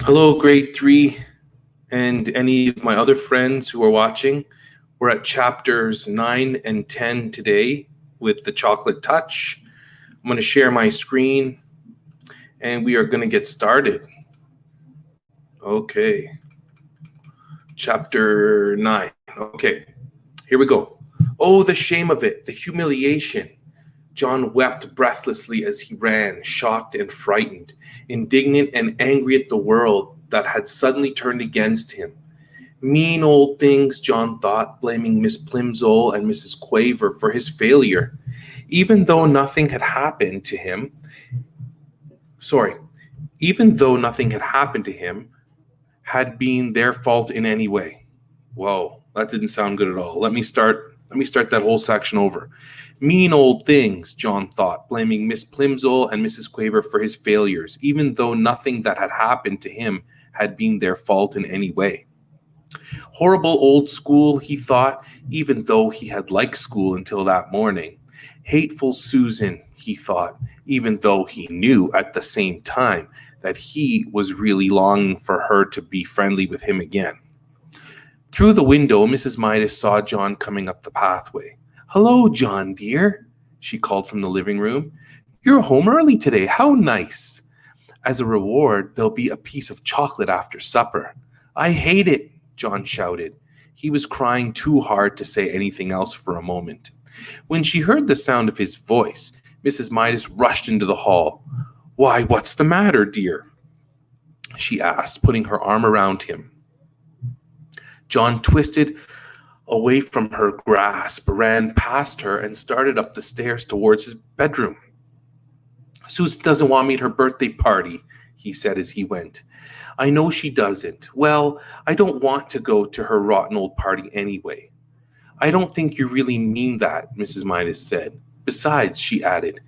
Hello, grade 3, and any of my other friends who are watching. We're at chapters 9 and 10 today with the chocolate touch. I'm going to share my screen and we are going to get started. Okay. Chapter 9. Okay. Here we go. Oh, the shame of it, the humiliation. John wept breathlessly as he ran, shocked and frightened, indignant and angry at the world that had suddenly turned against him. Mean old things, John thought, blaming Miss Plimsoll and Mrs. Quaver for his failure. Even though nothing had happened to him, sorry, even though nothing had happened to him, had been their fault in any way. Whoa, that didn't sound good at all. Let me start that whole section over. Mean old things, John thought, blaming Miss Plimsoll and Mrs. Quaver for his failures, even though nothing that had happened to him had been their fault in any way. Horrible old school, he thought, even though he had liked school until that morning. Hateful Susan, he thought, even though he knew at the same time that he was really longing for her to be friendly with him again. Through the window, Mrs. Midas saw John coming up the pathway. "Hello, John, dear," she called from the living room. "You're home early today. How nice. As a reward, there'll be a piece of chocolate after supper." "I hate it," John shouted. He was crying too hard to say anything else for a moment. When she heard the sound of his voice, Mrs. Midas rushed into the hall. "Why, what's the matter, dear?" she asked, putting her arm around him. John twisted away from her grasp, ran past her, and started up the stairs towards his bedroom. "Susan doesn't want me at her birthday party," he said as he went. "I know she doesn't. Well, I don't want to go to her rotten old party anyway." "I don't think you really mean that," Mrs. Midas said. "Besides," she added,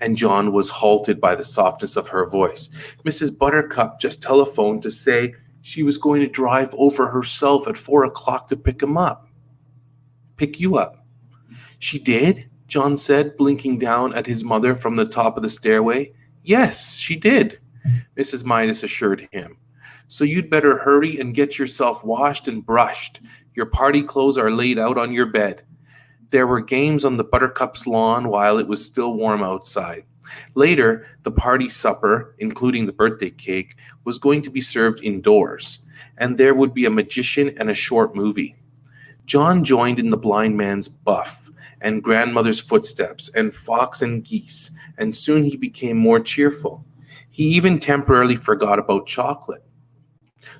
and John was halted by the softness of her voice, "Mrs. Buttercup just telephoned to say she was going to drive over herself at 4 o'clock to pick you up." "She did?" John said, blinking down at his mother from the top of the stairway. "Yes, she did," Mrs. Midas assured him. "So you'd better hurry and get yourself washed and brushed. Your party clothes are laid out on your bed." There were games on the Buttercup's lawn while it was still warm outside. Later, the party supper, including the birthday cake, was going to be served indoors, and there would be a magician and a short movie. John joined in the blind man's buff, and grandmother's footsteps, and fox and geese, and soon he became more cheerful. He even temporarily forgot about chocolate.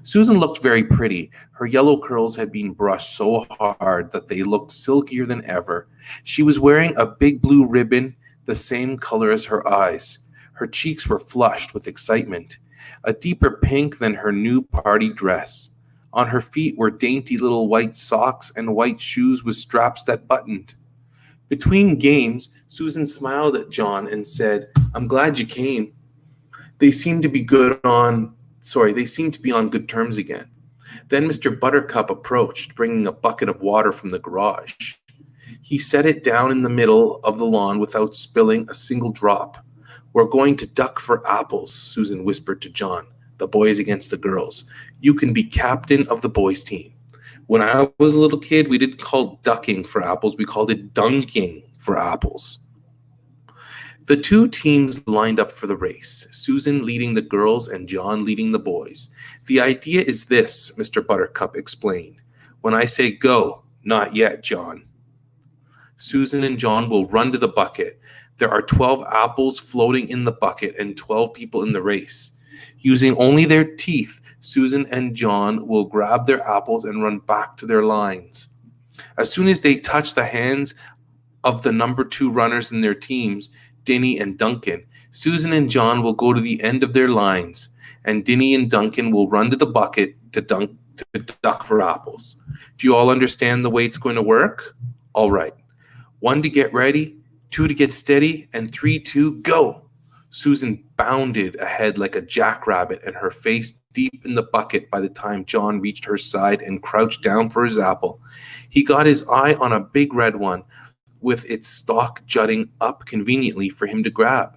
Susan looked very pretty. Her yellow curls had been brushed so hard that they looked silkier than ever. She was wearing a big blue ribbon, the same color as her eyes. Her cheeks were flushed with excitement, a deeper pink than her new party dress. On her feet were dainty little white socks and white shoes with straps that buttoned. Between games, Susan smiled at John and said, "I'm glad you came." They seemed to be on good terms again. Then Mr. Buttercup approached, bringing a bucket of water from the garage. He set it down in the middle of the lawn without spilling a single drop. "We're going to duck for apples," Susan whispered to John, "the boys against the girls. You can be captain of the boys' team." When I was a little kid, we didn't call ducking for apples. We called it dunking for apples. The two teams lined up for the race, Susan leading the girls and John leading the boys. "The idea is this," Mr. Buttercup explained. "When I say go, not yet, John. Susan and John will run to the bucket. There are 12 apples floating in the bucket and 12 people in the race. Using only their teeth, Susan and John will grab their apples and run back to their lines. As soon as they touch the hands of the number 2 runners in their teams, Dinny and Duncan, Susan and John will go to the end of their lines, and Dinny and Duncan will run to the bucket to duck for apples. Do you all understand the way it's going to work? All right. 1 to get ready, 2 to get steady, and 3, 2, go!" Susan bounded ahead like a jackrabbit, and her face deep in the bucket by the time John reached her side and crouched down for his apple. He got his eye on a big red one, with its stalk jutting up conveniently for him to grab.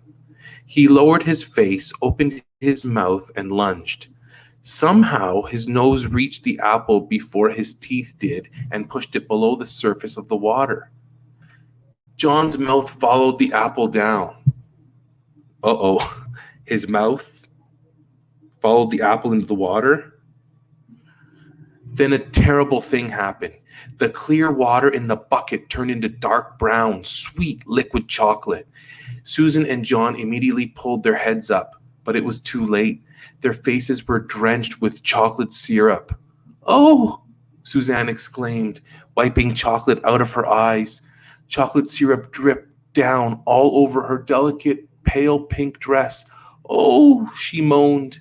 He lowered his face, opened his mouth, and lunged. Somehow his nose reached the apple before his teeth did and pushed it below the surface of the water. John's mouth followed the apple down. Uh-oh, his mouth followed the apple into the water? Then a terrible thing happened. The clear water in the bucket turned into dark brown, sweet liquid chocolate. Susan and John immediately pulled their heads up, but it was too late. Their faces were drenched with chocolate syrup. "Oh!" Suzanne exclaimed, wiping chocolate out of her eyes. Chocolate syrup dripped down all over her delicate, pale pink dress. "Oh!" she moaned.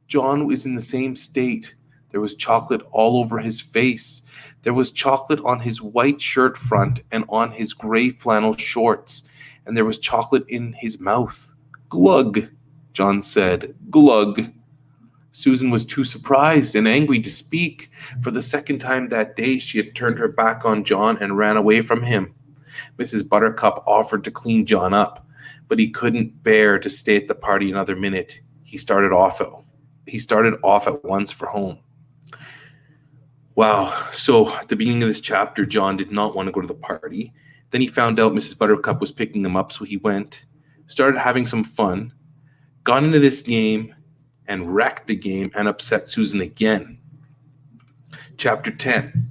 John was in the same state. There was chocolate all over his face. There was chocolate on his white shirt front and on his gray flannel shorts. And there was chocolate in his mouth. "Glug," John said. "Glug." Susan was too surprised and angry to speak. For the second time that day, she had turned her back on John and ran away from him. Mrs. Buttercup offered to clean John up, but he couldn't bear to stay at the party another minute. He started off at once for home. Wow. So at the beginning of this chapter, John did not want to go to the party. Then he found out Mrs. Buttercup was picking him up, so he went, started having some fun, got into this game, and wrecked the game and upset Susan again. Chapter 10.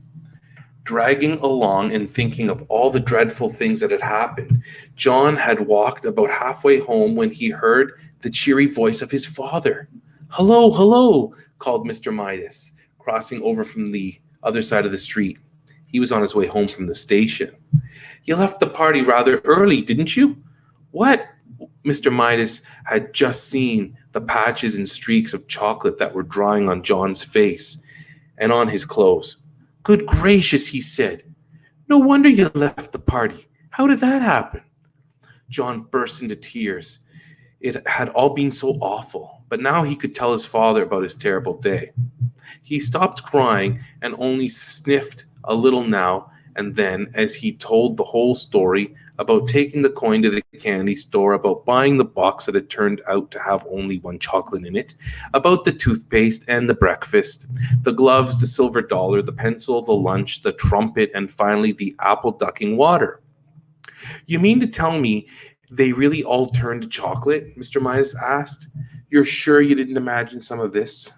Dragging along and thinking of all the dreadful things that had happened, John had walked about halfway home when he heard the cheery voice of his father. "Hello, hello," called Mr. Midas, crossing over from the other side of the street. He was on his way home from the station. "You left the party rather early, didn't you?" "What?" Mr. Midas had just seen the patches and streaks of chocolate that were drying on John's face and on his clothes. "Good gracious," he said. "No wonder you left the party. How did that happen?" John burst into tears. It had all been so awful, but now he could tell his father about his terrible day. He stopped crying and only sniffed a little now and then as he told the whole story about taking the coin to the candy store, about buying the box that had turned out to have only one chocolate in it, about the toothpaste and the breakfast, the gloves, the silver dollar, the pencil, the lunch, the trumpet, and finally the apple ducking water. "You mean to tell me they really all turned to chocolate?" Mr. Midas asked. "You're sure you didn't imagine some of this?"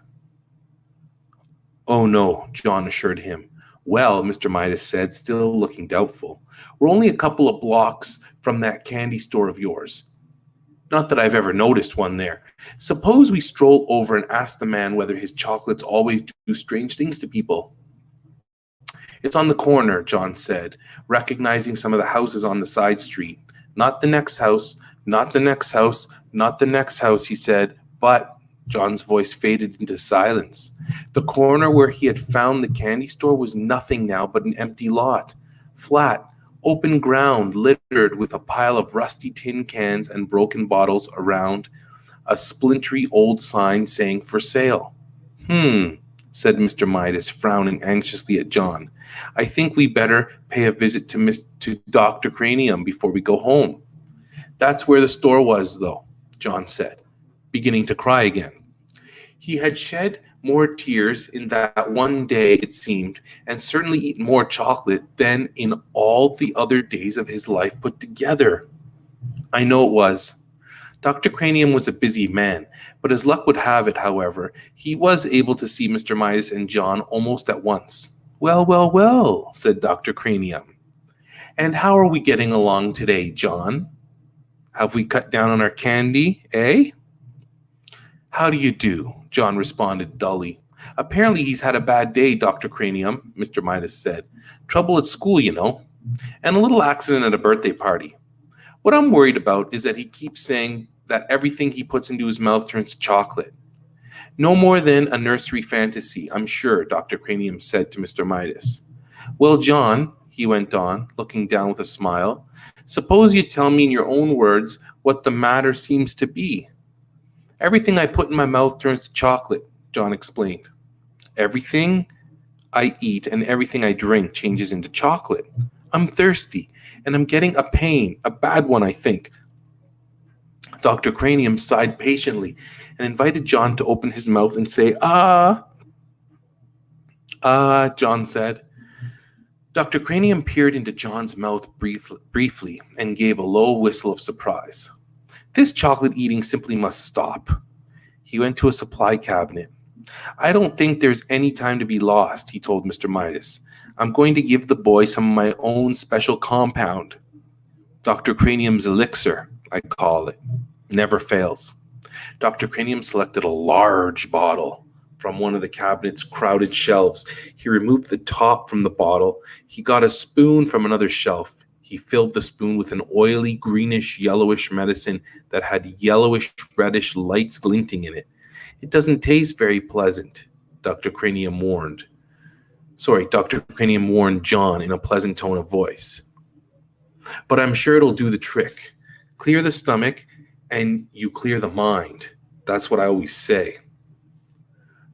"Oh no," John assured him. "Well," Mr. Midas said, still looking doubtful, "we're only a couple of blocks from that candy store of yours. Not that I've ever noticed one there. Suppose we stroll over and ask the man whether his chocolates always do strange things to people." "It's on the corner," John said, recognizing some of the houses on the side street. "Not the next house, not the next house, not the next house," he said, but John's voice faded into silence. The corner where he had found the candy store was nothing now but an empty lot. Flat, open ground littered with a pile of rusty tin cans and broken bottles around a splintery old sign saying "for sale." Said Mr. Midas, frowning anxiously at John. "I think we better pay a visit to Dr. Cranium before we go home." "That's where the store was, though," John said, beginning to cry again. He had shed more tears in that one day, it seemed, and certainly eaten more chocolate than in all the other days of his life put together. "I know it was." Dr. Cranium was a busy man, but as luck would have it, however, he was able to see Mr. Midas and John almost at once. "Well, well, well," said Dr. Cranium. "And how are we getting along today, John? Have we cut down on our candy, eh?" "How do you do?" John responded dully. "Apparently he's had a bad day, Dr. Cranium," Mr. Midas said. "Trouble at school, you know, and a little accident at a birthday party. What I'm worried about is that he keeps saying that everything he puts into his mouth turns to chocolate. No more than a nursery fantasy, I'm sure," Dr. Cranium said to Mr. Midas. "Well, John," he went on, looking down with a smile, "suppose you tell me in your own words what the matter seems to be." "Everything I put in my mouth turns to chocolate," John explained. "Everything I eat and everything I drink changes into chocolate. I'm thirsty, and I'm getting a pain, a bad one, I think." Dr. Cranium sighed patiently and invited John to open his mouth and say, John said. Dr. Cranium peered into John's mouth briefly and gave a low whistle of surprise. This chocolate eating simply must stop. He went to a supply cabinet. I don't think there's any time to be lost, he told Mr. Midas. I'm going to give the boy some of my own special compound. Dr. Cranium's elixir, I call it. Never fails. Dr. Cranium selected a large bottle from one of the cabinet's crowded shelves. He removed the top from the bottle. He got a spoon from another shelf. He filled the spoon with an oily, greenish, yellowish medicine that had yellowish, reddish lights glinting in it. It doesn't taste very pleasant, Dr. Cranium warned. Dr. Cranium warned John in a pleasant tone of voice. But I'm sure it'll do the trick. Clear the stomach and you clear the mind. That's what I always say.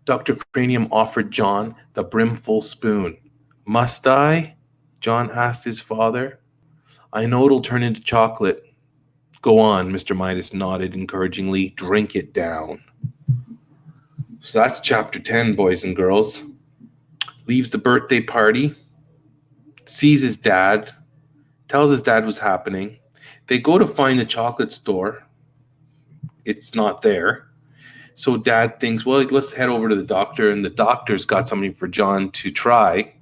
Dr. Cranium offered John the brimful spoon. Must I? John asked his father. I know it'll turn into chocolate. Go on, Mr. Midas nodded encouragingly. Drink it down. So that's chapter 10, boys and girls. Leaves the birthday party, sees his dad, tells his dad what's happening. They go to find the chocolate store. It's not there. So dad thinks, well, let's head over to the doctor. And the doctor's got something for John to try.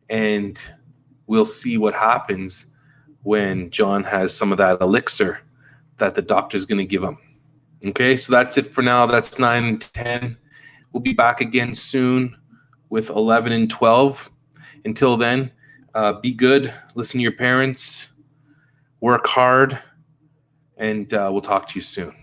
And we'll see what happens when John has some of that elixir that the doctor's going to give him. Okay, so that's it for now. That's 9 and 10. We'll be back again soon with 11 and 12. Until then, be good. Listen to your parents. Work hard. And we'll talk to you soon.